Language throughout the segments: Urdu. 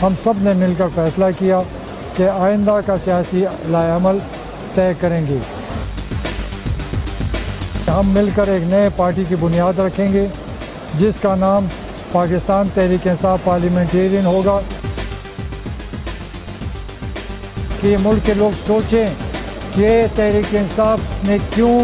ہم سب نے مل کر فیصلہ کیا کہ آئندہ کا سیاسی لائحہ عمل طے کریں گے۔ ہم مل کر ایک نئے پارٹی کی بنیاد رکھیں گے جس کا نام پاکستان تحریک انصاف پارلیمنٹیرین ہوگا کہ ملک کے لوگ سوچیں کہ تحریک انصاف نے کیوں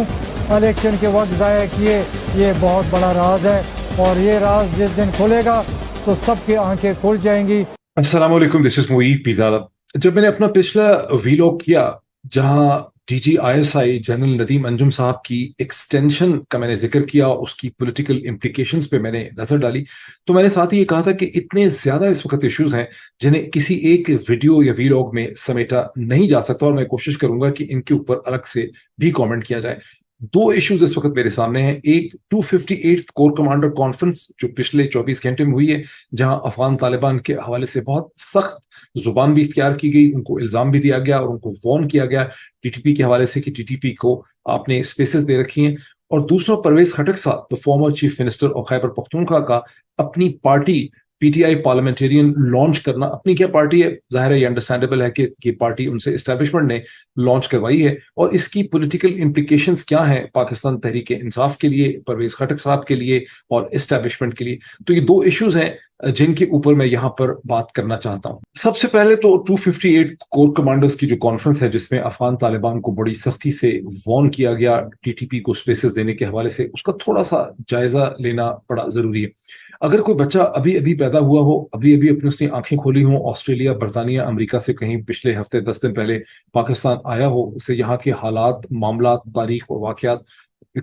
الیکشن کے وقت ضائع کیے۔ یہ بہت بڑا راز ہے اور یہ راز جس دن کھلے گا تو سب کی آنکھیں کھل جائیں گی۔ السلام علیکم، دس از معید پیزادہ۔ جب میں نے اپنا پچھلا ویلاگ کیا جہاں D G I S I general Nadeem Anjum صاحب کی ایکسٹینشن کا میں نے ذکر کیا، اس کی پولیٹیکل امپلیکیشنز پہ میں نے نظر ڈالی، تو میں نے ساتھ ہی یہ کہا تھا کہ اتنے زیادہ اس وقت ایشوز ہیں جنہیں کسی ایک ویڈیو یا ویلاگ میں سمیٹا نہیں جا سکتا، اور میں کوشش کروں گا کہ ان کے اوپر الگ سے بھی کامنٹ کیا جائے۔ دو ایشوز اس وقت میرے سامنے ہیں۔ ایک 258 کور کمانڈر کانفرنس جو پچھلے 24 گھنٹے میں ہوئی ہے، جہاں افغان طالبان کے حوالے سے بہت سخت زبان بھی اختیار کی گئی، ان کو الزام بھی دیا گیا اور ان کو وارن کیا گیا ٹی ٹی پی کے حوالے سے کہ ٹی ٹی پی کو آپ نے اسپیسز دے رکھی ہیں۔ اور دوسرا پرویز خٹک صاحب farmer chief minister of Khyber Pakhtunkhwa کا اپنی party P T I parliamentarian launch کرنا۔ اپنی کیا پارٹی ہے، ظاہر ہے یہ انڈرسٹینڈیبل ہے کہ یہ پارٹی ان سے اسٹیبلشمنٹ نے لانچ کروائی ہے، اور اس کی پولیٹیکل امپلیکیشنز کیا ہیں پاکستان تحریک انصاف کے لیے، پرویز خٹک صاحب کے لیے اور اسٹیبلشمنٹ کے لیے۔ تو یہ دو ایشوز ہیں جن کے اوپر میں یہاں پر بات کرنا چاہتا ہوں۔ سب سے پہلے تو 258 کور کمانڈرز کی جو کانفرنس ہے جس میں افغان طالبان کو بڑی سختی سے وارن کیا گیا ٹی ٹی پی کو اسپیسز دینے کے حوالے سے، اس کا تھوڑا سا جائزہ لینا بڑا ضروری ہے۔ اگر کوئی بچہ ابھی ابھی پیدا ہوا ہو، ابھی ابھی اپنی اس نے آنکھیں کھولی ہوں، آسٹریلیا، برطانیہ، امریکہ سے کہیں پچھلے ہفتے 10 دن پہلے پاکستان آیا ہو، اسے یہاں کے حالات، معاملات، تاریخ اور واقعات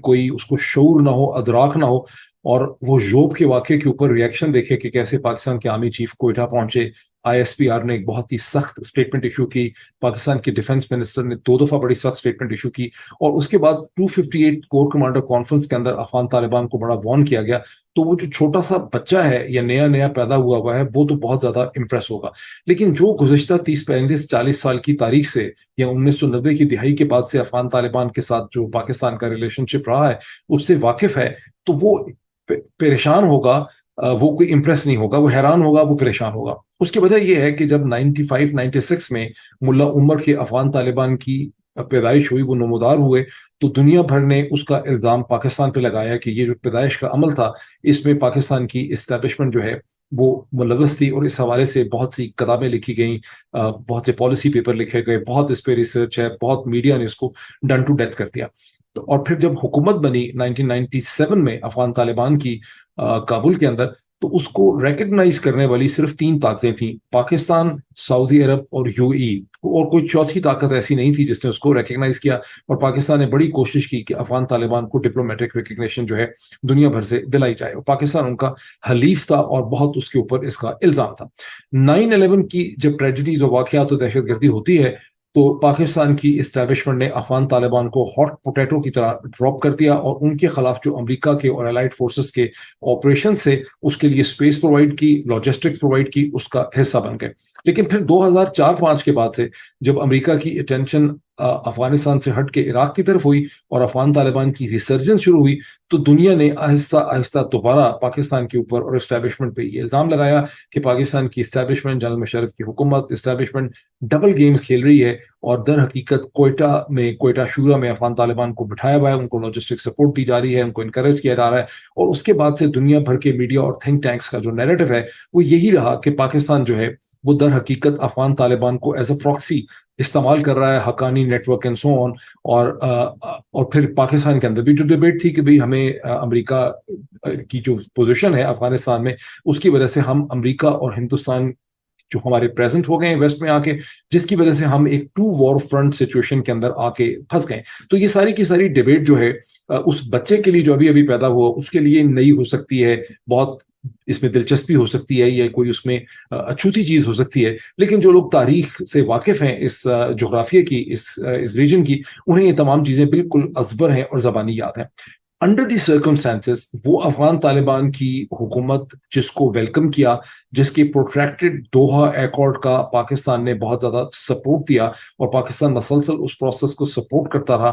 کوئی اس کو شعور نہ ہو، ادراک نہ ہو، اور وہ ژوب کے واقعے کے اوپر ریئیکشن دیکھے کہ کیسے پاکستان کے آرمی چیف کوئٹہ پہنچے، آئی ایس پی آر نے ایک بہت ہی سخت اسٹیٹمنٹ ایشو کی، پاکستان کے ڈیفنس منسٹر نے 2 دفعہ بڑی سخت اسٹیٹمنٹ ایشو کی، اور اس کے بعد 258 کور کمانڈر کانفرنس کے اندر افغان طالبان کو بڑا وارن کیا گیا، تو وہ جو چھوٹا سا بچہ ہے یا نیا پیدا ہوا ہے وہ تو بہت زیادہ امپریس ہوگا۔ لیکن جو گزشتہ 30 35 40 سال کی تاریخ سے یا 1990 کی دہائی کے بعد سے افغان طالبان کے ساتھ جو پاکستان کا ریلیشن شپ رہا ہے اس سے واقف ہے، تو وہ پریشان ہوگا، وہ کوئی امپریس نہیں ہوگا، وہ حیران ہوگا، وہ پریشان ہوگا۔ اس کی وجہ یہ ہے کہ جب 95 96 میں ملا عمر کے افغان طالبان کی پیدائش ہوئی، وہ نمودار ہوئے، تو دنیا بھر نے اس کا الزام پاکستان پہ لگایا کہ یہ جو پیدائش کا عمل تھا اس میں پاکستان کی اسٹیبلشمنٹ جو ہے وہ ملوث تھی، اور اس حوالے سے بہت سی کتابیں لکھی گئیں، بہت سے پالیسی پیپر لکھے گئے، بہت اس پہ ریسرچ ہے، بہت میڈیا نے اس کو ڈن ٹو ڈیتھ کر دیا۔ اور پھر جب حکومت بنی 1997 میں افغان طالبان کی کابل کے اندر، تو اس کو ریکگنائز کرنے والی صرف 3 طاقتیں تھیں، پاکستان، سعودی عرب اور یو اے، اور کوئی چوتھی طاقت ایسی نہیں تھی جس نے اس کو ریکگنائز کیا، اور پاکستان نے بڑی کوشش کی کہ افغان طالبان کو ڈپلومیٹک ریکگنیشن جو ہے دنیا بھر سے دلائی جائے، اور پاکستان ان کا حلیف تھا اور بہت اس کے اوپر اس کا الزام تھا۔ 9/11 کی جب ٹریجڈیز اور واقعات و دہشت گردی ہوتی ہے تو پاکستان کی اسٹیبلشمنٹ نے افغان طالبان کو ہاٹ پوٹیٹو کی طرح ڈراپ کر دیا، اور ان کے خلاف جو امریکہ کے اور الائڈ فورسز کے آپریشن سے اس کے لیے اسپیس پرووائڈ کی، لاجسٹکس پرووائڈ کی، اس کا حصہ بن گئے۔ لیکن پھر 2004-05 کے بعد سے جب امریکہ کی اٹینشن افغانستان سے ہٹ کے عراق کی طرف ہوئی اور افغان طالبان کی ریسرجنس شروع ہوئی، تو دنیا نے آہستہ آہستہ دوبارہ پاکستان کے اوپر اور اسٹیبلشمنٹ پہ یہ الزام لگایا کہ پاکستان کی اسٹیبلشمنٹ، جنرل مشرف کی حکومت، اسٹیبلشمنٹ ڈبل گیمز کھیل رہی ہے، اور در حقیقت کوئٹہ شورا میں افغان طالبان کو بٹھایا ہوا ہے، ان کو لاجسٹک سپورٹ دی جا رہی ہے، ان کو انکریج کیا جا رہا ہے، اور اس کے بعد سے دنیا بھر کے میڈیا اور تھنک ٹینکس کا جو نیریٹو ہے وہ یہی رہا کہ پاکستان جو ہے وہ در حقیقت افغان طالبان کو ایز اے پراکسی استعمال کر رہا ہے، Haqqani network and so on, اور پھر پاکستان کے اندر بھی جو ڈیبیٹ تھی کہ بھئی ہمیں امریکہ کی جو پوزیشن ہے افغانستان میں، اس کی وجہ سے ہم امریکہ اور ہندوستان جو ہمارے پریزنٹ ہو گئے ہیں ویسٹ میں آ کے، جس کی وجہ سے ہم ایک 2 وار فرنٹ سچویشن کے اندر آ کے پھنس گئے۔ تو یہ ساری کی ساری ڈیبیٹ جو ہے اس بچے کے لیے جو ابھی ابھی پیدا ہوا اس کے لیے نئی ہو سکتی ہے، بہت اس میں دلچسپی ہو سکتی ہے، یا کوئی اس میں اچھوتی چیز ہو سکتی ہے، لیکن جو لوگ تاریخ سے واقف ہیں، اس جغرافیہ کی، اس ریجن کی، انہیں یہ تمام چیزیں بالکل ازبر ہیں اور زبانی یاد ہیں۔ انڈر دی سرکمسٹانسز وہ افغان طالبان کی حکومت جس کو ویلکم کیا، جس کے پروٹریکٹڈ دوحہ ایکارڈ کا پاکستان نے بہت زیادہ سپورٹ دیا، اور پاکستان مسلسل اس پروسیس کو سپورٹ کرتا رہا،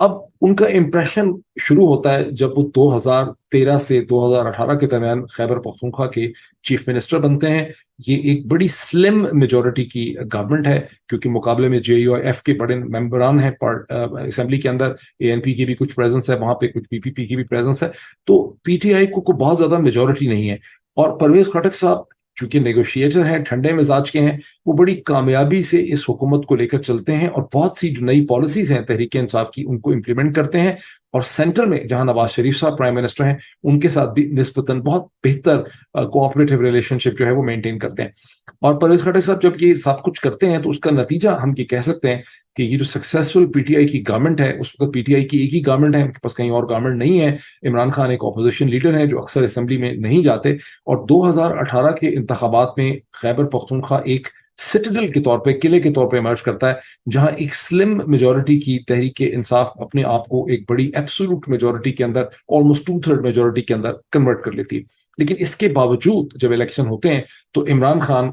اب ان کا امپریشن شروع ہوتا ہے جب وہ 2013 سے 2018 کے درمیان خیبر پختونخوا کے چیف منسٹر بنتے ہیں. یہ ایک بڑی سلم میجورٹی کی گورنمنٹ ہے کیونکہ مقابلے میں جے یو ایف کے بڑے ممبران ہیں اسمبلی کے اندر, اے این پی کی بھی کچھ پریزنس ہے وہاں پہ, کچھ پی پی پی کی بھی پریزنس ہے, تو پی ٹی آئی کو بہت زیادہ میجورٹی نہیں ہے. اور پرویز خٹک صاحب چونکہ نیگوشیٹر ہیں, ٹھنڈے مزاج کے ہیں, وہ بڑی کامیابی سے اس حکومت کو لے کر چلتے ہیں اور بہت سی جو نئی پالیسیز ہیں تحریک انصاف کی ان کو امپلیمنٹ کرتے ہیں. اور سینٹر میں جہاں نواز شریف صاحب پرائم منسٹر ہیں ان کے ساتھ بھی نسبتاً بہت بہتر کوآپریٹو ریلیشن شپ جو ہے وہ مینٹین کرتے ہیں. اور پرویز خٹک صاحب جب یہ سب کچھ کرتے ہیں تو اس کا نتیجہ ہم یہ کہہ سکتے ہیں کہ یہ جو سکسیسفل پی ٹی آئی کی گورنمنٹ ہے, اس وقت پی ٹی آئی کی ایک ہی گورنمنٹ ہے, ان کے پاس کہیں اور گورنمنٹ نہیں ہے. عمران خان ایک اپوزیشن لیڈر ہیں جو اکثر اسمبلی میں نہیں جاتے, اور 2018 کے انتخابات میں خیبر پختونخوا ایک سٹیڈل کے طور پہ, قلعے کے طور پہ ایمرج کرتا ہے, جہاں ایک سلم میجورٹی کی تحریک انصاف اپنے آپ کو ایک بڑی ایبسولوٹ میجورٹی کے اندر, آلموسٹ 2/3 میجورٹی کے اندر کنورٹ کر لیتی ہے. لیکن اس کے باوجود جب الیکشن ہوتے ہیں تو عمران خان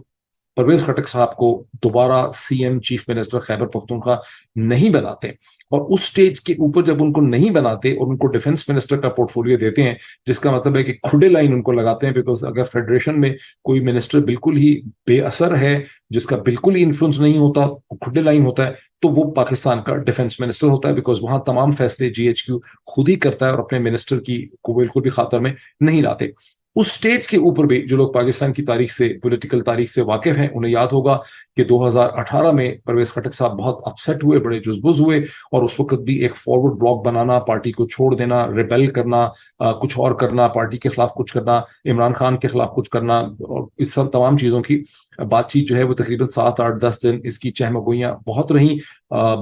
پرویز خٹک صاحب کو دوبارہ C M chief minister Khyber Pakhtunkhwa نہیں بناتے, اور اس سٹیج کے اوپر جب ان کو نہیں بناتے اور ان کو ڈیفنس منسٹر کا پورٹ فولیو دیتے ہیں, جس کا مطلب ہے کہ کھڈے لائن ان کو لگاتے ہیں, بیکاز اگر فیڈریشن میں کوئی منسٹر بالکل ہی بے اثر ہے, جس کا بالکل ہی انفلوئنس نہیں ہوتا, کھڈے لائن ہوتا ہے, تو وہ پاکستان کا ڈیفنس منسٹر ہوتا ہے, بیکاز وہاں تمام فیصلے جی ایچ کیو خود ہی کرتا ہے اور اپنے منسٹر کی کو بالکل بھی خاطر میں نہیں لاتے. اس سٹیج کے اوپر بھی جو لوگ پاکستان کی تاریخ سے, پولیٹیکل تاریخ سے واقف ہیں, انہیں یاد ہوگا کہ 2018 میں پرویز خٹک صاحب بہت اپسیٹ ہوئے, بڑے جزبز ہوئے, اور اس وقت بھی ایک فارورڈ بلاک بنانا, پارٹی کو چھوڑ دینا, ریبیل کرنا, کچھ اور کرنا, پارٹی کے خلاف کچھ کرنا, عمران خان کے خلاف کچھ کرنا, اور اس سب تمام چیزوں کی بات چیت جو ہے وہ تقریباً 7, 8, 10 دن اس کی چہمگوئیاں بہت رہیں.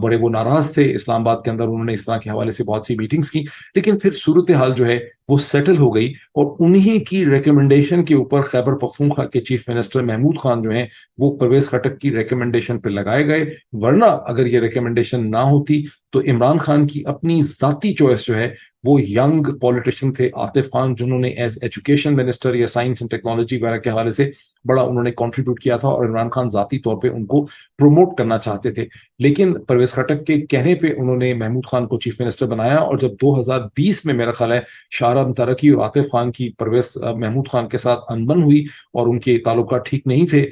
بڑے وہ ناراض تھے, اسلام آباد کے اندر انہوں نے اس طرح کے حوالے سے بہت سی میٹنگز کی, لیکن پھر صورتحال جو ہے وہ سیٹل ہو گئی, اور انہی کی ریکمنڈیشن کے اوپر خیبر پختونخوا کے چیف منسٹر محمود خان جو ہیں وہ پرویز خٹک کی ریکمنڈیشن پہ لگائے گئے. ورنہ اگر یہ ریکمنڈیشن نہ ہوتی تو عمران خان کی اپنی ذاتی چوائس جو ہے وہ ینگ پولیٹیشین تھے عاطف خان, جنہوں نے ایز ایجوکیشن منسٹر یا سائنس اینڈ ٹیکنالوجی وغیرہ کے حوالے سے بڑا انہوں نے کنٹریبیوٹ کیا تھا, اور عمران خان ذاتی طور پہ ان کو پروموٹ کرنا چاہتے تھے. لیکن پرویز خٹک کے کہنے پہ انہوں نے محمود خان کو چیف منسٹر بنایا, اور جب 2020 میں میرا خیال ہے شاہ رام ترکی اور عاطف خان کی پرویز محمود خان کے ساتھ انبن ہوئی اور ان کے تعلقات ٹھیک نہیں تھے,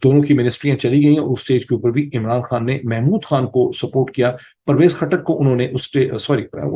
دونوں کی منسٹریاں چلی گئیں, اور اس سٹیج کے اوپر بھی عمران خان نے محمود خان کو سپورٹ کیا, پرویز خٹک کو انہوں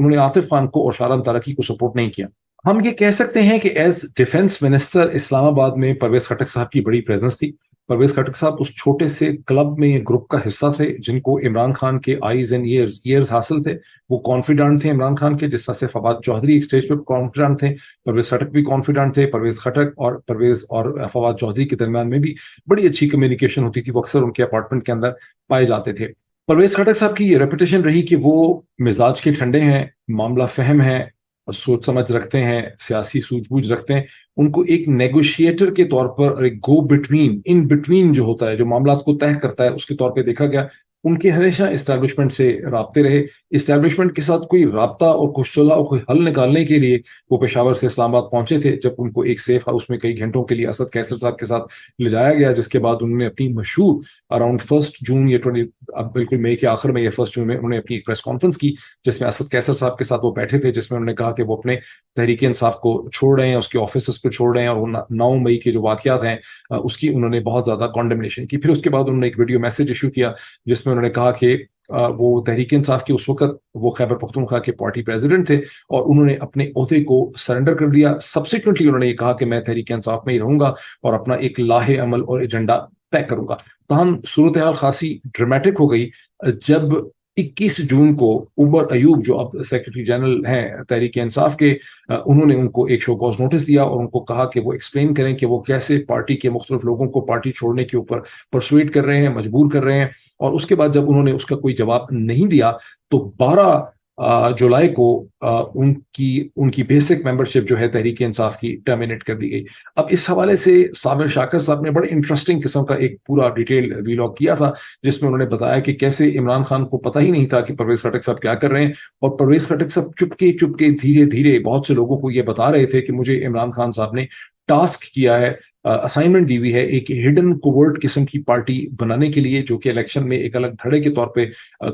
نے عاطف خان کو اور شاہ رام ترکی کو سپورٹ نہیں کیا. ہم یہ کہہ سکتے ہیں کہ ایز ڈیفنس منسٹر اسلام آباد میں پرویز خٹک صاحب کی بڑی پریزنس تھی. پرویز خٹک صاحب اس چھوٹے سے کلب میں گروپ کا حصہ تھے جن کو عمران خان کے آئیز اینڈ ایئرز حاصل تھے. وہ کانفیڈنٹ تھے عمران خان کے, جس طرح سے فواد چودھری ایک سٹیج پہ کانفیڈنٹ تھے, پرویز خٹک بھی کانفیڈنٹ تھے. پرویز خٹک اور فواد چودھری کے درمیان میں بھی بڑی اچھی کمیونیکیشن ہوتی تھی, وہ اکثر ان کے اپارٹمنٹ کے اندر پائے جاتے تھے. پرویز خٹک صاحب کی یہ ریپوٹیشن رہی کہ وہ مزاج کے ٹھنڈے ہیں, معاملہ فہم ہیں, سوچ سمجھ رکھتے ہیں, سیاسی سوجھ بوجھ رکھتے ہیں. ان کو ایک نیگوشیٹر کے طور پر, ایک گو بٹوین, ان بٹوین جو ہوتا ہے, جو معاملات کو طے کرتا ہے, اس کے طور پہ دیکھا گیا. ان کے ہمیشہ اسٹیبلشمنٹ سے رابطے رہے. اسٹیبلشمنٹ کے ساتھ کوئی رابطہ اور کوئی صلح اور کوئی حل نکالنے کے لیے وہ پشاور سے اسلام آباد پہنچے تھے, جب ان کو ایک سیف ہاؤس میں کئی گھنٹوں کے لیے اسد قیصر صاحب کے ساتھ لے جایا گیا, جس کے بعد انہوں نے اپنی مشہور اراؤنڈ 1 جون یا 20 اب بالکل مئی کے آخر میں یا 1 جون میں انہوں نے اپنی ایک پریس کانفرنس کی, جس میں اسد قیصر صاحب کے ساتھ وہ بیٹھے تھے, جس میں انہوں نے کہا کہ وہ اپنے تحریک انصاف کو چھوڑ رہے ہیں, اس کے آفیسز کو چھوڑ رہے ہیں, اور وہ 9 مئی کے جو واقعات ہیں اس کی انہوں نے بہت زیادہ کانڈمنیشن کی. پھر اس کے بعد انہوں نے ایک ویڈیو میسج ایشو کیا جس میں انہوں نے کہا کہ وہ تحریک انصاف کے اس وقت وہ خیبر پختونخوا کے پارٹی پریزیڈنٹ تھے, اور انہوں نے اپنے عہدے کو سرنڈر کر دیا. سبسیکوئنٹلی انہوں نے یہ کہا کہ میں تحریک انصاف میں ہی رہوں گا اور اپنا ایک لاہے عمل اور ایجنڈا طے کروں گا. تاہم صورتحال خاصی ڈرامیٹک ہو گئی جب 21 جون کو عمر ایوب, جو اب سیکرٹری جنرل ہیں تحریک انصاف کے, انہوں نے ان کو ایک شو کاز نوٹس دیا اور ان کو کہا کہ وہ ایکسپلین کریں کہ وہ کیسے پارٹی کے مختلف لوگوں کو پارٹی چھوڑنے کے اوپر پرسویٹ کر رہے ہیں, مجبور کر رہے ہیں. اور اس کے بعد جب انہوں نے اس کا کوئی جواب نہیں دیا تو 12 جولائی کو ان کی بیسک ممبرشپ جو ہے تحریک انصاف کی ٹرمینیٹ کر دی گئی. اب اس حوالے سے صابر شاکر صاحب نے بڑے انٹرسٹنگ قسم کا ایک پورا ڈیٹیل ویلاگ کیا تھا, جس میں انہوں نے بتایا کہ کیسے عمران خان کو پتہ ہی نہیں تھا کہ پرویز خٹک صاحب کیا کر رہے ہیں, اور پرویز خٹک صاحب چپکے دھیرے دھیرے بہت سے لوگوں کو یہ بتا رہے تھے کہ مجھے عمران خان صاحب نے ٹاسک کیا ہے, اسائنمنٹ دی ہوئی ہے ایک ہڈن کوورٹ قسم کی پارٹی بنانے کے لیے, جو کہ الیکشن میں ایک الگ دھڑے کے طور پہ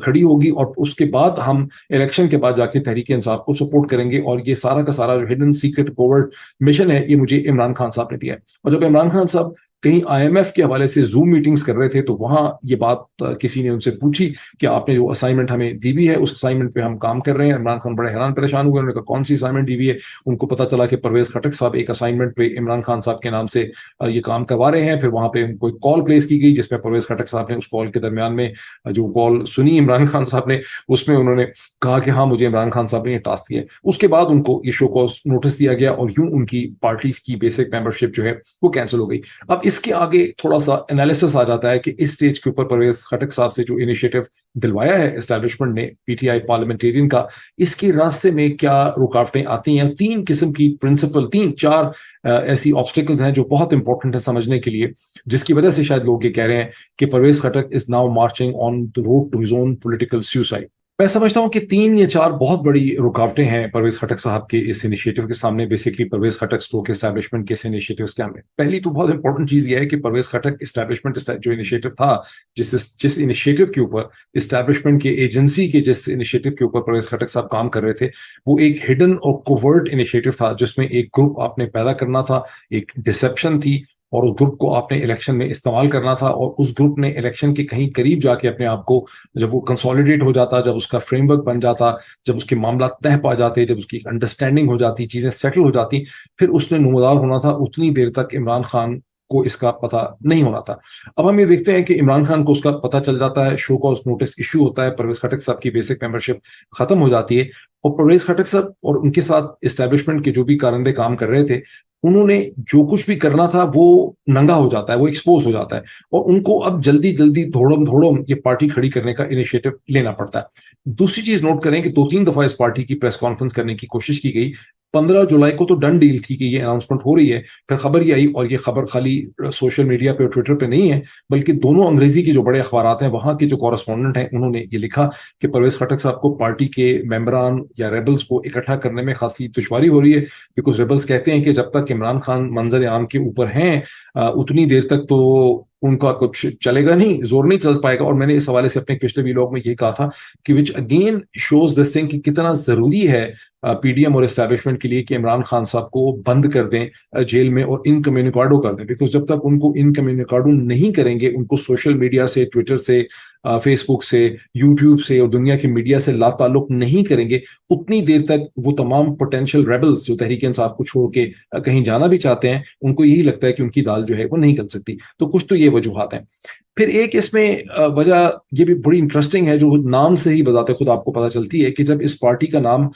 کھڑی ہوگی, اور اس کے بعد ہم الیکشن کے بعد جا کے تحریک انصاف کو سپورٹ کریں گے. اور یہ سارا کا سارا جو ہڈن سیکرٹ کوورٹ مشن ہے, یہ مجھے عمران خان صاحب نے دیا ہے. اور جب عمران خان صاحب کہیں آئی ایم ایف کے حوالے سے زوم میٹنگز کر رہے تھے, تو وہاں یہ بات کسی نے ان سے پوچھی کہ آپ نے جو اسائنمنٹ ہمیں دی ہوئی ہے اس اسائنمنٹ پہ ہم کام کر رہے ہیں. عمران خان بڑے حیران پریشان ہوئے, انہوں نے کہا کون سی اسائنمنٹ دی ہوئی ہے؟ ان کو پتا چلا کہ پرویز خٹک صاحب ایک اسائنمنٹ پہ عمران خان صاحب کے نام سے یہ کام کروا رہے ہیں. پھر وہاں پہ ان کو ایک کال پلیس کی گئی, جس میں پرویز خٹک صاحب نے اس کال کے درمیان میں جو کال سنی عمران خان صاحب نے, اس میں انہوں نے کہا کہ ہاں مجھے عمران خان صاحب نے یہ ٹاسک دیا. اس کے بعد ان کو یہ شو کاز نوٹس دیا گیا, اور یوں ان کی پارٹیز کی بیسک ممبرشپ جو ہے وہ کینسل ہو گئی. اب اس کے آگے تھوڑا سا انالیسس آ جاتا ہے کہ اس سٹیج کے اوپر پرویز خٹک صاحب سے جو انیشیٹو دلوایا ہے اسٹیبلشمنٹ نے پی ٹی آئی پارلیمنٹیرین کا, اس کے راستے میں کیا رکاوٹیں آتی ہیں. تین قسم کی پرنسپل, تین چار ایسی آبسٹیکلز ہیں جو بہت امپورٹنٹ ہے سمجھنے کے لیے, جس کی وجہ سے شاید لوگ یہ کہہ رہے ہیں کہ Pervez Khattak is now marching on the road to his own political suicide. میں سمجھتا ہوں کہ تین یا چار بہت بڑی رکاوٹیں ہیں پرویز خٹک صاحب کے اس انیشیٹو کے سامنے. Basically Pervez Khattak stroke establishment کے اس انیشیٹوز کے سامنے پہلی تو بہت امپورٹنٹ چیز یہ ہے کہ پرویز خٹک اسٹیبلشمنٹ جو انیشیٹو تھا, جس انیشیٹو کے اوپر اسٹیبلشمنٹ کے ایجنسی کے جس انیشیٹو کے اوپر پرویز خٹک صاحب کام کر رہے تھے, وہ ایک ہڈن اور کوورٹ انیشیٹو تھا, جس میں ایک گروپ آپ نے پیدا کرنا تھا, ایک ڈسپشن تھی, اور اس گروپ کو آپ نے الیکشن میں استعمال کرنا تھا. اور اس گروپ نے الیکشن کے کہیں قریب جا کے اپنے آپ کو, جب وہ کنسولیڈیٹ ہو جاتا, جب اس کا فریم ورک بن جاتا, جب اس کے معاملات طے پا جاتے, جب اس کی انڈرسٹینڈنگ ہو جاتی, چیزیں سیٹل ہو جاتی, پھر اس نے نمودار ہونا تھا. اتنی دیر تک عمران خان کو اس کا پتہ نہیں ہونا تھا. اب ہم یہ دیکھتے ہیں کہ عمران خان کو اس کا پتہ چل جاتا ہے, شو کاز نوٹس ایشو ہوتا ہے, پرویز خٹک صاحب کی بیسک ممبرشپ ختم ہو جاتی ہے, اور پرویز خٹک صاحب اور ان کے ساتھ اسٹیبلشمنٹ کے جو بھی کارندے کام کر رہے تھے, انہوں نے جو کچھ بھی کرنا تھا وہ ننگا ہو جاتا ہے, وہ ایکسپوز ہو جاتا ہے, اور ان کو اب جلدی جلدی دھوڑم یہ پارٹی کھڑی کرنے کا انیشیٹو لینا پڑتا ہے. دوسری چیز نوٹ کریں کہ 2-3 دفعہ اس پارٹی کی پریس کانفرنس کرنے کی کوشش کی گئی. 15 جولائی کو تو ڈن ڈیل تھی کہ یہ اناؤنسمنٹ ہو رہی ہے, پھر خبر یہ آئی, اور یہ خبر خالی سوشل میڈیا پہ اور ٹویٹر پہ نہیں ہے, بلکہ دونوں انگریزی کے جو بڑے اخبارات ہیں وہاں کے جو کورسپونڈنٹ ہیں, انہوں نے یہ لکھا کہ پرویز خٹک صاحب کو پارٹی کے ممبران یا ریبلز کو اکٹھا کرنے میں خاصی دشواری ہو رہی ہے, بیکاز ریبلز کہتے ہیں کہ جب تک عمران خان منظر عام کے اوپر ہیں اتنی دیر تک تو ان کا کچھ چلے گا نہیں, زور نہیں چل پائے گا. اور میں نے اس حوالے سے اپنے پچھلے ویلاگ میں یہ کہا تھا کہ which again shows this thing کہ کتنا ضروری ہے پی ڈی ایم اور اسٹیبلشمنٹ کے لیے کہ عمران خان صاحب کو بند کر دیں جیل میں اور انکمیونیکاڈو کر دیں, بیکاز جب تک ان کو انکمیونیکاڈو نہیں کریں گے, ان کو سوشل میڈیا سے, ٹویٹر سے, فیس بک سے, یوٹیوب سے اور دنیا کی میڈیا سے لا تعلق نہیں کریں گے, اتنی دیر تک وہ تمام پوٹینشیل ریبلز جو تحریک انصاف کو چھوڑ کے کہیں جانا بھی چاہتے ہیں, ان کو یہی لگتا ہے کہ ان کی دال جو ہے وہ نہیں گل سکتی. تو کچھ تو یہ وجوہات ہیں. پھر ایک اس میں وجہ یہ بھی بڑی انٹرسٹنگ ہے, جو نام سے ہی بذات خود آپ کو پتہ چلتی ہے کہ جب اس پارٹی کا نام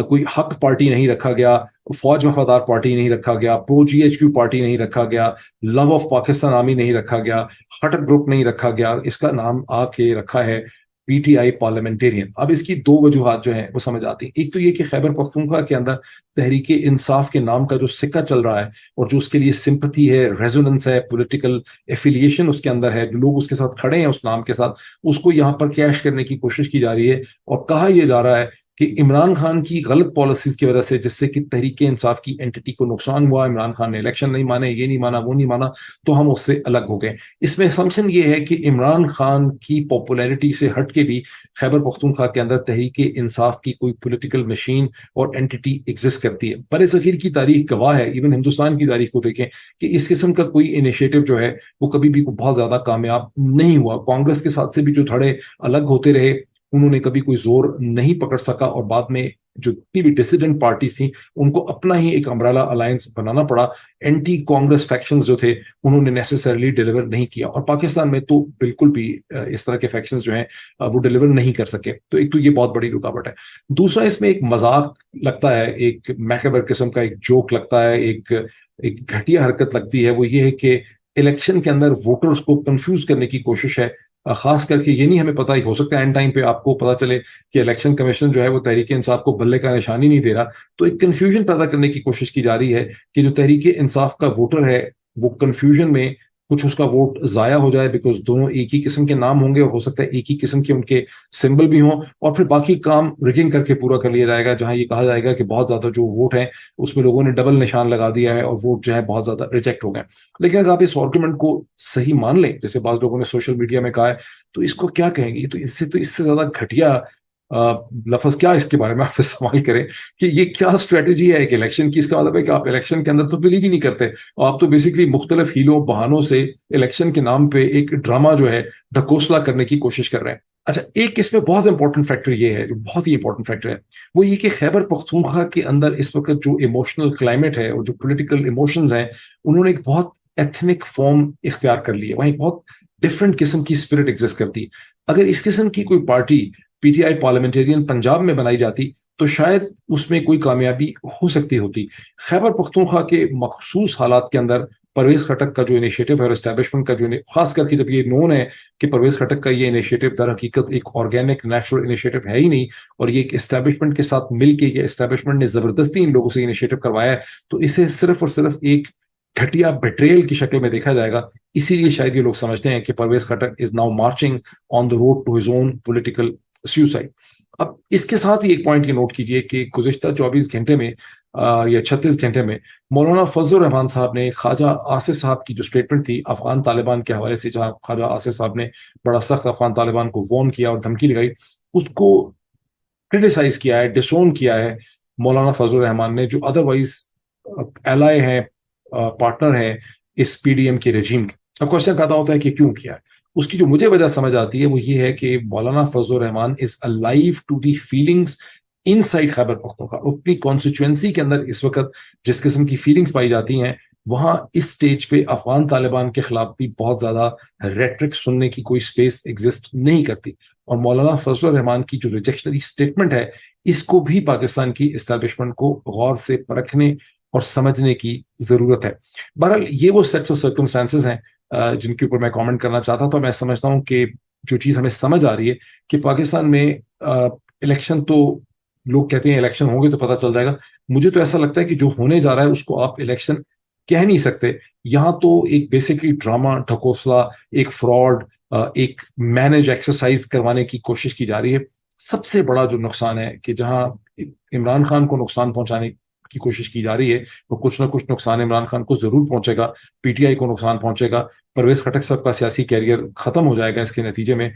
کوئی حق پارٹی نہیں رکھا گیا, فوج وفادار پارٹی نہیں رکھا گیا, پرو جی ایچ کیو پارٹی نہیں رکھا گیا, لو آف پاکستان آرمی نہیں رکھا گیا, خٹک گروپ نہیں رکھا گیا, اس کا نام آ کے رکھا ہے پی ٹی آئی پارلیمنٹیرین. اب اس کی دو وجوہات جو ہیں وہ سمجھ آتی ہیں. ایک تو یہ کہ خیبر پختونخوا کے اندر تحریک انصاف کے نام کا جو سکہ چل رہا ہے اور جو اس کے لیے سمپتھی ہے, ریزوننس ہے, پولیٹیکل ایفیلیشن اس کے اندر ہے, جو لوگ اس کے ساتھ کھڑے ہیں اس نام کے ساتھ, اس کو یہاں پر کیش کرنے کی کوشش کی جا رہی ہے. اور کہا یہ جا رہا ہے کہ عمران خان کی غلط پالیسیز کی وجہ سے, جس سے کہ تحریک انصاف کی اینٹی کو نقصان ہوا, عمران خان نے الیکشن نہیں مانے, یہ نہیں مانا, وہ نہیں مانا, تو ہم اس سے الگ ہو گئے. اس میں اسمپشن یہ ہے کہ عمران خان کی پاپولیرٹی سے ہٹ کے بھی خیبر پختونخوا کے اندر تحریک انصاف کی کوئی پولیٹیکل مشین اور اینٹی ایگزسٹ کرتی ہے. برصغیر کی تاریخ گواہ ہے, ایون ہندوستان کی تاریخ کو دیکھیں کہ اس قسم کا کوئی انیشیٹو جو ہے وہ کبھی بھی بہت زیادہ کامیاب نہیں ہوا. کانگریس کے ساتھ سے بھی جو دھڑے الگ ہوتے رہے, انہوں نے کبھی کوئی زور نہیں پکڑ سکا, اور بعد میں جو جتنی بھی ڈسیڈنٹ پارٹیز تھیں ان کو اپنا ہی ایک امبریلا الائنس بنانا پڑا. اینٹی کانگریس فیکشنز جو تھے انہوں نے نیسیسرلی ڈیلیور نہیں کیا, اور پاکستان میں تو بالکل بھی اس طرح کے فیکشنز جو ہیں وہ ڈیلیور نہیں کر سکے. تو ایک تو یہ بہت بڑی رکاوٹ ہے. دوسرا اس میں ایک مذاق لگتا ہے, ایک میکبر قسم کا ایک جوک لگتا ہے, ایک گھٹیا حرکت لگتی ہے. وہ یہ ہے کہ الیکشن کے اندر ووٹرز کو کنفیوز کرنے کی کوشش ہے, خاص کر کے یہ نہیں ہمیں پتہ, ہی ہو سکتا ہے اینڈ ٹائم پہ آپ کو پتہ چلے کہ الیکشن کمیشن جو ہے وہ تحریک انصاف کو بلے کا نشان ہی نہیں دے رہا. تو ایک کنفیوژن پیدا کرنے کی کوشش کی جا رہی ہے کہ جو تحریک انصاف کا ووٹر ہے وہ کنفیوژن میں کچھ اس کا ووٹ ضائع ہو جائے بیکاز دونوں ایک ہی قسم کے نام ہوں گے اور ہو سکتا ہے ایک ہی قسم کے ان کے سمبل بھی ہوں, اور پھر باقی کام ریگنگ کر کے پورا کر لیا جائے گا, جہاں یہ کہا جائے گا کہ بہت زیادہ جو ووٹ ہیں اس میں لوگوں نے ڈبل نشان لگا دیا ہے اور ووٹ جو ہے بہت زیادہ ریجیکٹ ہو گئے. لیکن اگر آپ اس آرگومنٹ کو صحیح مان لیں, جیسے بعض لوگوں نے سوشل میڈیا میں کہا ہے, تو اس کو کیا کہیں گے؟ تو اس سے زیادہ گھٹیا لفظ کیا اس کے بارے میں آپ استعمال کریں کہ یہ کیا اسٹریٹجی ہے ایک الیکشن کی. اس کا مطلب ہے کہ آپ الیکشن کے اندر تو بلیو ہی نہیں کرتے, اور آپ تو بیسکلی مختلف ہیلوں بہانوں سے الیکشن کے نام پہ ایک ڈرامہ جو ہے ڈھکوسلا کرنے کی کوشش کر رہے ہیں. اچھا, ایک اس میں بہت امپورٹنٹ فیکٹر یہ ہے, جو بہت ہی امپورٹنٹ فیکٹر ہے, وہ یہ کہ خیبر پختونخوا کے اندر اس وقت جو ایموشنل کلائمیٹ ہے اور جو پولیٹیکل ایموشنز ہیں, انہوں نے ایک بہت ایتھنک فارم اختیار کر لی ہے. وہیں بہت ڈفرنٹ قسم کی اسپرٹ ایگزسٹ کرتی. اگر اس قسم کی کوئی party P T I parliamentarian Punjab میں بنائی جاتی تو شاید اس میں کوئی کامیابی ہو سکتی ہوتی. خیبر پختونخوا کے مخصوص حالات کے اندر پرویز خٹک کا جو انیشیٹو ہے اور اسٹیبلشمنٹ کا جو خاص کر کے جب یہ نون ہے کہ پرویز خٹک کا یہ انیشیٹو در حقیقت ایک آرگینک نیچرل انیشیٹو ہے ہی نہیں, اور یہ ایک اسٹیبلشمنٹ کے ساتھ مل کے یہ اسٹیبلشمنٹ نے زبردستی ان لوگوں سے انیشیٹو کروایا ہے, تو اسے صرف اور صرف ایک گھٹیا بیٹریل کی شکل میں دیکھا جائے گا. اسی لیے شاید یہ لوگ سمجھتے ہیں کہ Pervez Khattak is now marching on the road to his own political suicide. اب اس کے ساتھ ہی ایک پوائنٹ یہ نوٹ کیجئے کہ گزشتہ 24 گھنٹے میں یا 36 گھنٹے میں مولانا فضل الرحمان صاحب نے خواجہ آصف صاحب کی جو سٹیٹمنٹ تھی افغان طالبان کے حوالے سے, جہاں خواجہ آصف صاحب نے بڑا سخت افغان طالبان کو وارن کیا اور دھمکی لگائی, اس کو کرٹیسائز کیا ہے, ڈسون کیا ہے مولانا فضل الرحمان نے, جو ادروائز ایلائے ہیں, پارٹنر ہیں اس پی ڈی ایم کے رجیم کے. اب کوشچن پیدا ہوتا ہے کہ کیوں کیا ہے. اس کی جو مجھے وجہ سمجھ آتی ہے وہ یہ ہے کہ Maulana Fazl ur-Rehman is alive to the feelings inside Khyber Pakhtunkhwa. اپنی کانسٹیچوئنسی کے اندر اس وقت جس قسم کی فیلنگس پائی جاتی ہیں, وہاں اس سٹیج پہ افغان طالبان کے خلاف بھی بہت زیادہ ریٹرک سننے کی کوئی سپیس ایگزسٹ نہیں کرتی. اور مولانا فضل الرحمان کی جو ریجیکشنری سٹیٹمنٹ ہے, اس کو بھی پاکستان کی اسٹیبلشمنٹ کو غور سے پرکھنے اور سمجھنے کی ضرورت ہے. بہرحال یہ وہ سیٹس آف سرکمسٹانسز ہیں جن کے اوپر میں کامنٹ کرنا چاہتا تھا. میں سمجھتا ہوں کہ جو چیز ہمیں سمجھ آ رہی ہے کہ پاکستان میں الیکشن, تو لوگ کہتے ہیں الیکشن ہوں گے تو پتہ چل جائے گا. مجھے تو ایسا لگتا ہے کہ جو ہونے جا رہا ہے اس کو آپ الیکشن کہہ نہیں سکتے. یہاں تو ایک بیسکلی ڈرامہ, ڈھکوسلا, ایک فراڈ, ایک مینج ایکسرسائز کروانے کی کوشش کی جا رہی ہے. سب سے بڑا جو نقصان ہے کہ جہاں عمران خان کو نقصان پہنچانے کی کوشش کی جا رہی ہے, وہ کچھ نہ کچھ نقصان عمران خان کو ضرور پہنچے گا, پی ٹی آئی کو نقصان پہنچے گا, پرویز خٹک صاحب کا سیاسی کیریئر ختم ہو جائے گا اس کے نتیجے میں.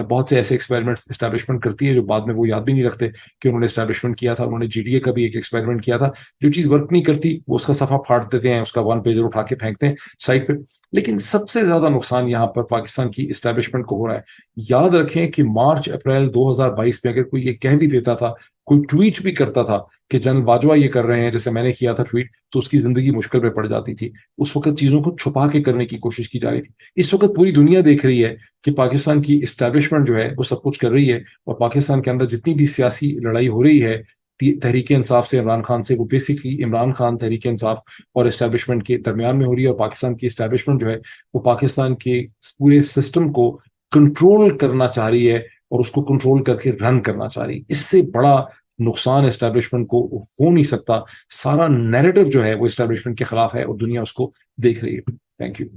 بہت سے ایسے ایکسپیریمنٹس اسٹیبلشمنٹ کرتی ہے جو بعد میں وہ یاد بھی نہیں رکھتے کہ انہوں نے اسٹیبلشمنٹ کیا تھا. انہوں نے جی ڈی اے کا بھی ایک ایکسپیریمنٹ کیا تھا, جو چیز ورک نہیں کرتی وہ اس کا صفحہ پھاڑ دیتے ہیں, اس کا 1 پیجر اٹھا کے پھینکتے ہیں سائٹ پہ. لیکن سب سے زیادہ نقصان یہاں پر پاکستان کی اسٹیبلشمنٹ کو ہو رہا ہے. یاد رکھیں کہ مارچ اپریل 2022 میں اگر کوئی یہ کہہ بھی دیتا تھا, کوئی ٹویٹ بھی کرتا تھا کہ جنرل باجوہ یہ کر رہے ہیں, جیسے میں نے کیا تھا ٹویٹ, تو اس کی زندگی مشکل پہ پڑ جاتی تھی. اس وقت چیزوں کو چھپا کے کرنے کی کوشش کی جا رہی تھی. اس وقت پوری دنیا دیکھ رہی ہے کہ پاکستان کی اسٹیبلشمنٹ جو ہے وہ سب کچھ کر رہی ہے, اور پاکستان کے اندر جتنی بھی سیاسی لڑائی ہو رہی ہے تحریک انصاف سے, عمران خان سے, وہ بیسکلی عمران خان, تحریک انصاف اور اسٹیبلشمنٹ کے درمیان میں ہو رہی ہے. اور پاکستان کی اسٹیبلشمنٹ جو ہے وہ پاکستان کے پورے سسٹم کو کنٹرول کرنا چاہ رہی ہے, اور اس کو کنٹرول کر کے رن کرنا چاہ رہی ہے. اس سے بڑا نقصان اسٹیبلشمنٹ کو ہو نہیں سکتا. سارا نیریٹو جو ہے وہ اسٹیبلشمنٹ کے خلاف ہے, اور دنیا اس کو دیکھ رہی ہے. Thank you.